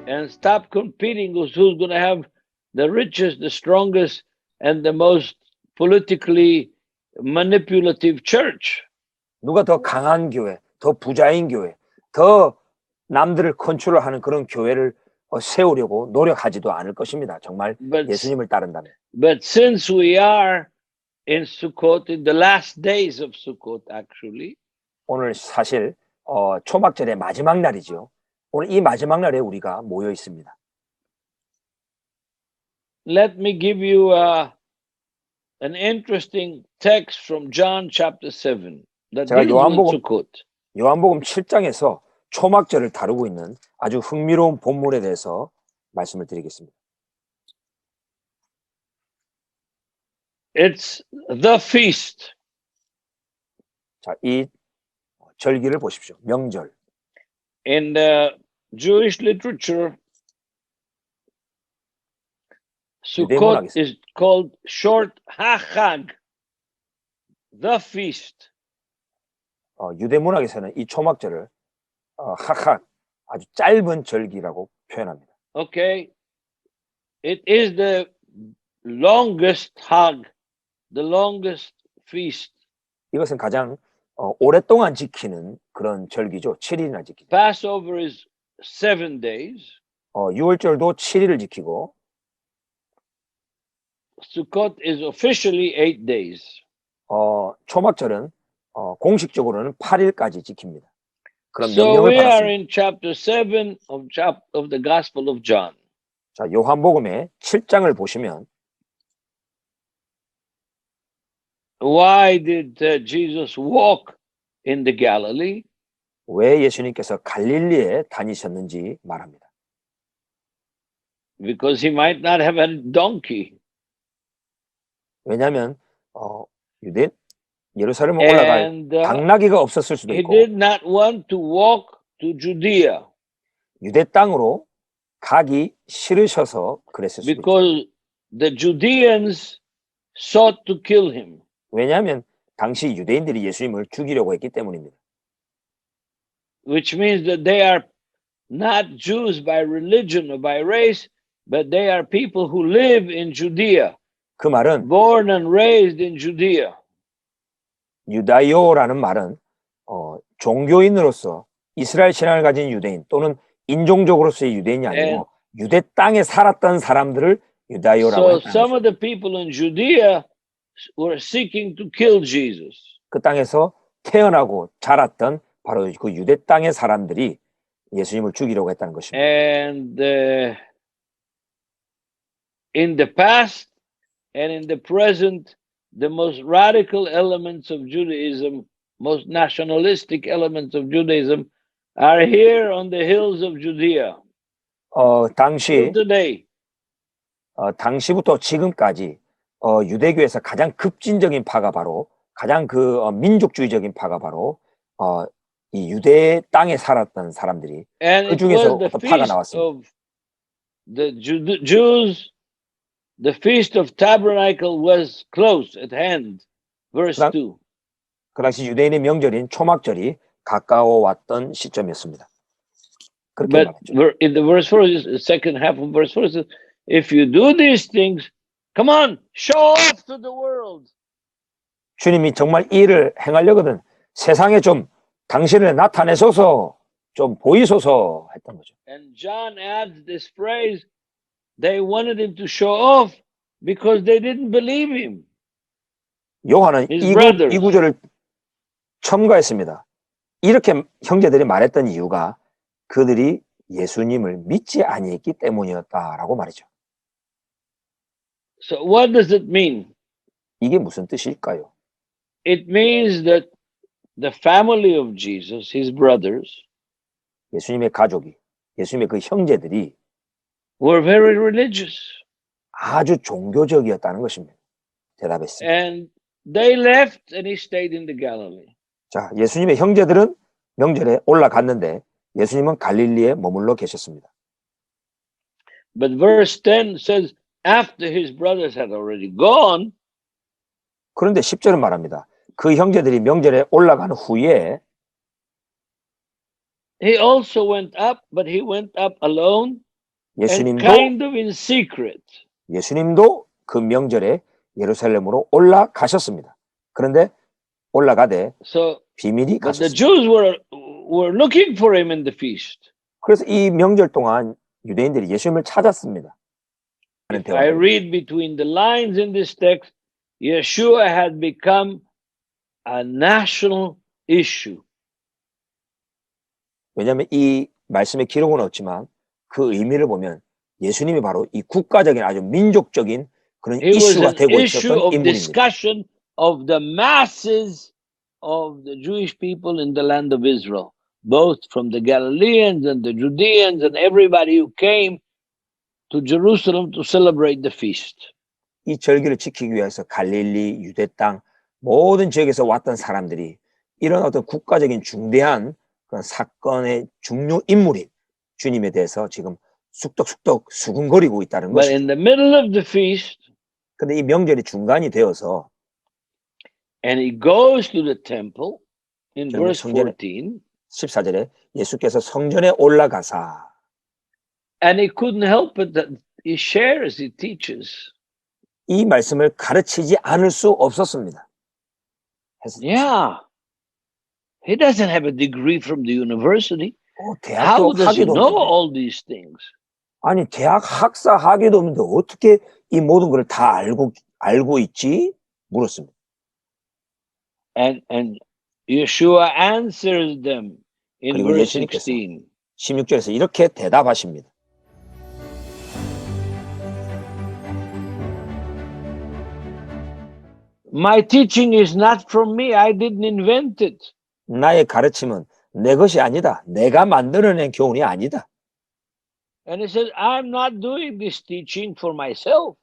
and stop competing with who's going to have the richest, the strongest, and the most politically manipulative church. 누가 더 강한 교회, 더 부자인 교회, 더 남들을 컨트롤하는 그런 교회를 세우려고 노력하지도 않을 것입니다. 정말 But, 예수님을 따른다면. but since we are in Sukkot, in the last days of Sukkot, actually, 오늘 사실 초막절의 마지막 날이죠. 오늘 이 마지막 날에 우리가 모여 있습니다. let me give you an interesting text from John chapter 7 that 제가 deals with Sukkot. 요한복음 7장에서 초막절을 다루고 있는 아주 흥미로운 본문에 대해서 말씀을 드리겠습니다. It's the feast. 자, 이 절기를 보십시오. 명절. In the Jewish literature, Sukkot is called short HaChag, the feast. 유대 문학에서는 이 초막절을 하각, 아주 짧은 절기라고 표현합니다. Okay, it is the longest Hag, the longest feast. 이것은 가장 오랫동안 지키는 그런 절기죠. 7일이나 지키죠. Passover is 7 days. 유월절도 7일을 지키고 Sukkot is officially 8 days. 초막절은 공식적으로는 8일까지 지킵니다. 그럼 So 명령을 we are 받았습니다. in chapter 7 of the Gospel of John. 자, 요한복음의 7장을 보시면 Why did Jesus walk in the Galilee? 왜 예수님께서 갈릴리에 다니셨는지 말합니다. Because he might not have a donkey. 왜냐하면 예루살렘 올라갈 And 당나귀가 없었을 수도 he 있고 did not want to walk to Judea 유대 땅으로 가기 싫으셔서 그랬을 수도 있죠. because the Judeans sought to kill him. 왜냐하면 당시 유대인들이 예수님을 죽이려고 했기 때문입니다. Which means that they are not Jews by religion or by race, but they are people who live in Judea, 그 말은 born and raised in Judea. 유다요라는 말은 종교인으로서 이스라엘 신앙을 가진 유대인 또는 인종적으로서의 유대인이 아니고 유대 땅에 살았던 사람들을 유다요라고 So 했다는 some 것이죠. of the people in Judea were seeking to kill Jesus. 그 땅에서 태어나고 자랐던 바로 그 유대 땅의 사람들이 예수님을 죽이려고 했다는 것입니다. And in the past and in the present, the most radical elements of Judaism, most nationalistic elements of Judaism, are here on the hills of Judea. 당시 Today, 당시부터 지금까지 유대교에서 가장 급진적인 파가 바로 가장 민족주의적인 파가 바로 이 유대 땅에 살았던 사람들이 and 그 it 중에서 was the 어떤 파가 feast 나왔습니다. of the Jews. The feast of tabernacle was close at hand. Verse 2. 그 당시 유대인의 명절인 초막절이 가까워 왔던 시점이었습니다. 그렇게 But 말했죠. in the verse 4, the second half of verse 4 says, if you do these things, come on, show off to the world. 주님이 정말 이 일을 행하려거든 세상에 좀 당신을 나타내소서 좀 보이소서 했던 거죠. And John adds this phrase, they wanted him to show off because they didn't believe him. 요한은 His 이 brothers. 구절을 첨가했습니다. 이렇게 형제들이 말했던 이유가 그들이 예수님을 믿지 아니했기 때문이었다라고 말이죠. So what does it mean? 이게 무슨 뜻일까요? It means that the family of Jesus, his brothers, 예수님의 가족이, 예수님의 그 형제들이 were very religious. 아주 종교적이었다는 것입니다. 대답했습니다. And they left and he stayed in the Galilee. 자, 예수님의 형제들은 명절에 올라갔는데 예수님은 갈릴리에 머물러 계셨습니다. But verse 10 says, after his brothers had already gone, 그런데 10절은 말합니다. 그 형제들이 명절에 올라간 후에 he also went up, but he went up alone and 예수님도 kind of in secret. 예수님도 그 명절에 예루살렘으로 올라가셨습니다. 그런데 올라가되 So, 비밀이 but the 가셨습니다. Jews were looking for him in the feast. 그래서 이 명절 동안 유대인들이 예수님을 찾았습니다. If I read between the lines in this text, Yeshua had become a national issue. 왜냐하면 이 말씀의 기록은 없지만 그 의미를 보면 예수님이 바로 이 국가적인 아주 민족적인 그런 He was 이슈가 an 되고 issue 있었던 of 인물입니다. discussion of the masses of the Jewish people in the land of Israel, both from the Galileans and the Judeans and everybody who came to Jerusalem to celebrate the feast. 이 절기를 지키기 위해서 갈릴리, 유대 땅 모든 지역에서 왔던 사람들이 이런 어떤 국가적인 중대한 그런 사건의 중요 인물인 주님에 대해서 지금 쑥덕쑥덕 수군거리고 있다는 But 것이죠. in the middle of the feast, 근데 이 명절이 중간이 되어서 and he goes to the temple in 결국 verse 성전에 14, 14절에 예수께서 성전에 올라가사 and he couldn't help it that he shares, he teaches. 이 말씀을 가르치지 않을 수 없었습니다. Yeah. He doesn't have a degree from the university. 대학교 How does he 학위도 know 없는데 all these things? 아니 대학 학사 학위도 없는데 어떻게 이 모든 걸 다 알고 있지? 물었습니다. And Yeshua answers them in 그리고 verse 예수님께서 16. 16절에서 이렇게 대답하십니다. My teaching is not from me. I didn't invent it. 나의 가르침은 내 것이 아니다. 내가 만들어낸 교훈이 아니다. And he says, I'm not doing this teaching for myself.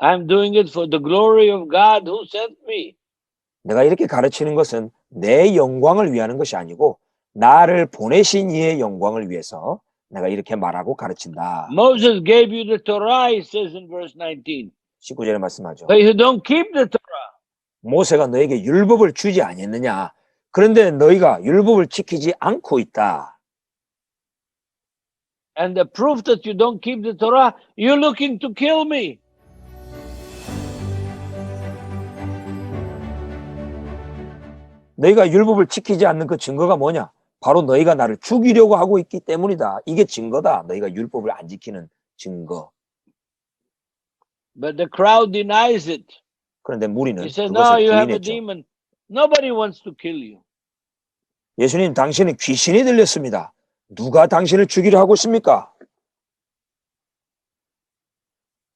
I'm doing it for the glory of God who sent me. 내가 이렇게 가르치는 것은 내 영광을 위하는 것이 아니고 나를 보내신 이의 영광을 위해서 내가 이렇게 말하고 가르친다. Moses gave you the Torah, he says in verse 19. 19절에 말씀하죠. But you don't keep the Torah. 모세가 너에게 율법을 주지 아니했느냐. 그런데 너희가 율법을 지키지 않고 있다. And the proof that you don't keep the Torah, you're looking to kill me. 너희가 율법을 지키지 않는 그 증거가 뭐냐? 바로 너희가 나를 죽이려고 하고 있기 때문이다. 이게 증거다. 너희가 율법을 안 지키는 증거. But the crowd denies it. 그런데 무리는 He says, no, 그것을 you have a 부인했죠. demon. Nobody wants to kill you. 예수님, 당신은 귀신이 들렸습니다. 누가 당신을 죽이려 하고 있습니까?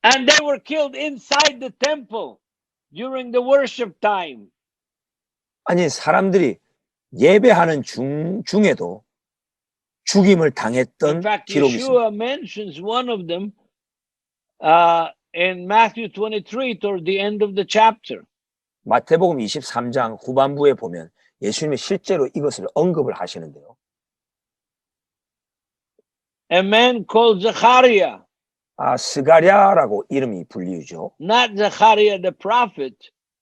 And they were killed inside the temple during the worship time. 아니, 사람들이 예배하는 중에도 죽임을 In 당했던 fact, 기록이 있습니다. Yeshua mentions one of them in Matthew 23 toward the end of the chapter. 마태복음 23장 후반부에 보면 예수님이 실제로 이것을 언급을 하시는데요. A man called Zechariah, 스가랴라고 이름이 불리우죠. not Zechariah the prophet,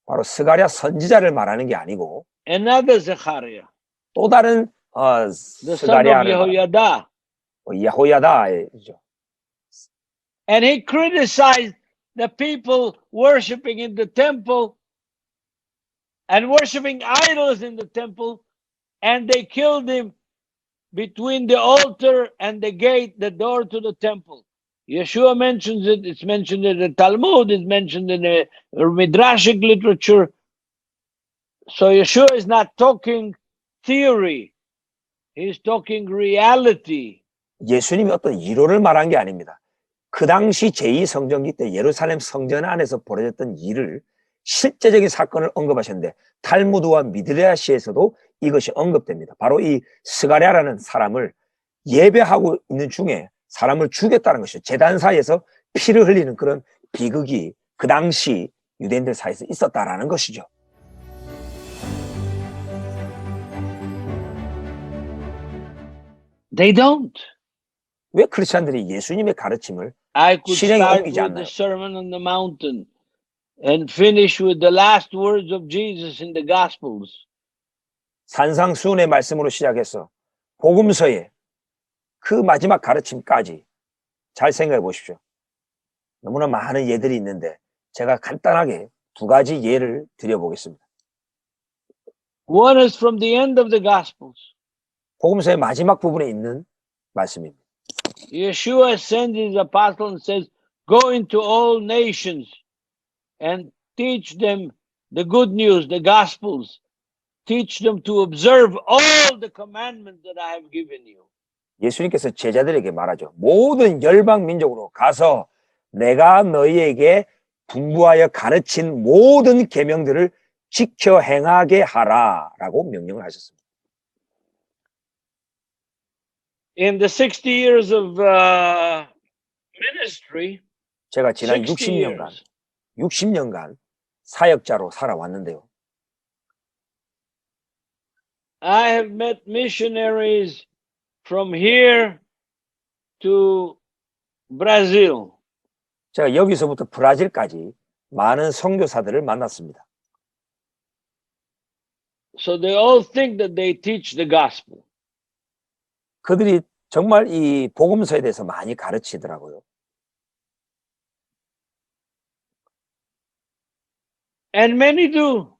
바로 스가랴 선지자를 말하는 게 아니고 another Zechariah, 또 다른 the son of 스가랴를 Jehoiada. 야호야다죠. And he criticized the people worshiping in the temple and worshiping idols in the temple, and they killed him between the altar and the gate, the door to the temple. Yeshua mentions it, it's mentioned in the Talmud, it's mentioned in the Midrashic literature. So Yeshua is not talking theory, he's talking reality. 예수님이 어떤 이론을 말한 게 아닙니다. 그 당시 제2성전기 때 예루살렘 성전 안에서 벌어졌던 일을 실제적인 사건을 언급하셨는데 탈무드와 미드라시에서도 이것이 언급됩니다. 바로 이 스가랴라는 사람을 예배하고 있는 중에 사람을 죽였다는 것이죠. 제단 사이에서 피를 흘리는 그런 비극이 그 당시 유대인들 사이에서 있었다라는 것이죠. They don't. 왜 크리스찬들이 예수님의 가르침을 I could 실행에 start 옮기지 with the 않나요? Sermon on the Mountain and finish with the last words of Jesus in the Gospels. 산상수훈의 말씀으로 시작해서 복음서의 그 마지막 가르침까지 잘 생각해 보십시오. 너무나 많은 예들이 있는데 제가 간단하게 두 가지 예를 드려보겠습니다. One is from the end of the Gospels. 복음서의 마지막 부분에 있는 말씀입니다. Yeshua sends his apostles and says, go into all nations and teach them the good news, the Gospels. Teach them to observe all the commandments that I have given you. 예수님께서 제자들에게 말하죠. 모든 열방 민족으로 가서 내가 너희에게 분부하여 가르친 모든 계명들을 지켜 행하게 하라라고 명령을 하셨습니다. In the 60 years of ministry, 제가 지난 60 years, 60년간 사역자로 살아왔는데요. I have met missionaries from here to Brazil. 제가 여기서부터 브라질까지 많은 선교사들을 만났습니다. So they all think that they teach the gospel. 그들이 정말 이 복음서에 대해서 많이 가르치더라고요. And many do.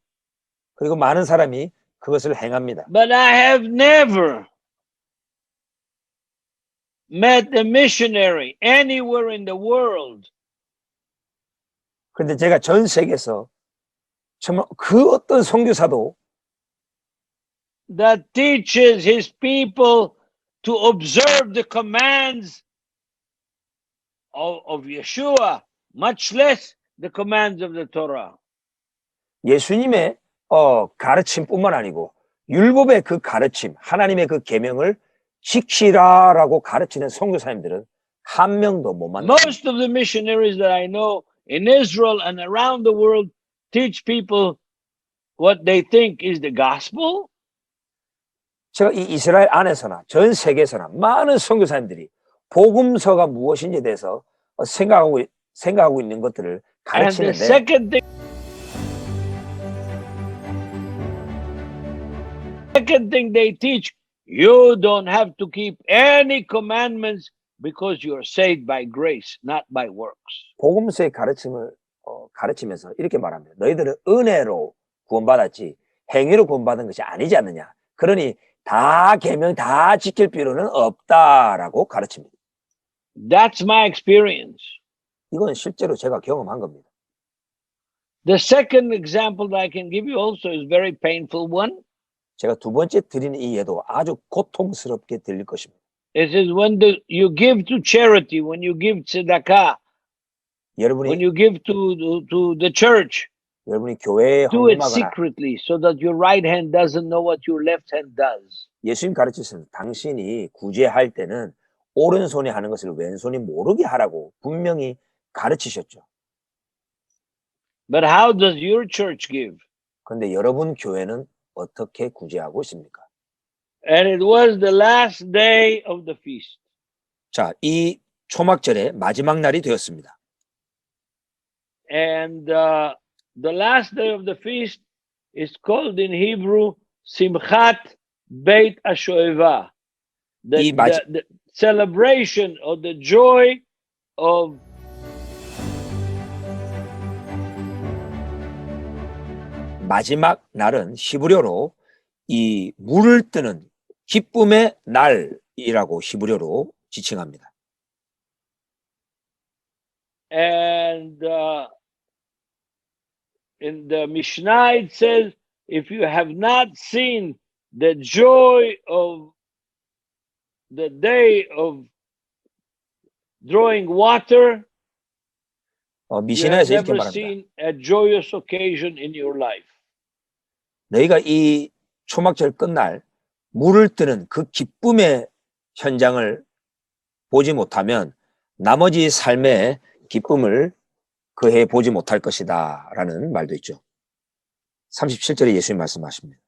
그리고 많은 사람이 그것을 행합니다. But I have never met a missionary anywhere in the world 그런데 제가 전 세계에서 정말 그 어떤 선교사도 that teaches his people to observe the commands of Yeshua, much less the commands of the Torah. 예수님의 가르침뿐만 아니고 율법의 그 가르침, 하나님의 그 계명을 지키라라고 가르치는 선교사님들은 한 명도 못 만납니다. Most of the missionaries that I know in Israel and around the world teach people what they think is the gospel. 제가 이 이스라엘 안에서나 전 세계에서나 많은 선교사님들이 복음서가 무엇인지에 대해서 생각하고 있는 것들을 And the 가르치는데 second thing they teach, you don't have to keep any commandments because you're saved by grace, not by works. 복음서의 가르침을 가르치면서 이렇게 말합니다. 너희들은 은혜로 구원받았지 행위로 구원받은 것이 아니지 않느냐. 그러니 다 계명 다 지킬 필요는 없다라고 가르칩니다. That's my experience. 이건 실제로 제가 경험한 겁니다. The second example that I can give you also is very painful one. 제가 두 번째 드리는 이 예도 아주 고통스럽게 들릴 것입니다. It is when you give to charity, when you give tzedakah, when 여러분이 you give to the church, 교회에 do it 헌금하거나 secretly so that your right hand doesn't know what your left hand does. 예수님 가르치셨습니다. 당신이 구제할 때는 오른손이 하는 것을 왼손이 모르게 하라고 분명히 가르치셨죠. But how does your church give? 그런데 여러분 교회는 어떻게 구제하고 있습니까? And it was the last day of the feast. 자, 이 초막절의 마지막 날이 되었습니다. And the last day of the feast is called in Hebrew Simchat Beit HaShoeva. The celebration or the joy of 마지막 날은 히브리어로 이 물을 뜨는 기쁨의 날이라고 히브리어로 지칭합니다. And in the Mishnah it says, if you have not seen the joy of the day of drawing water, you have 미시나에서 이렇게 never 말합니다. seen a joyous occasion in your life. 너희가 이 초막절 끝날 물을 뜨는 그 기쁨의 현장을 보지 못하면 나머지 삶의 기쁨을 그해 보지 못할 것이다 라는 말도 있죠. 37절에 예수님 말씀하십니다.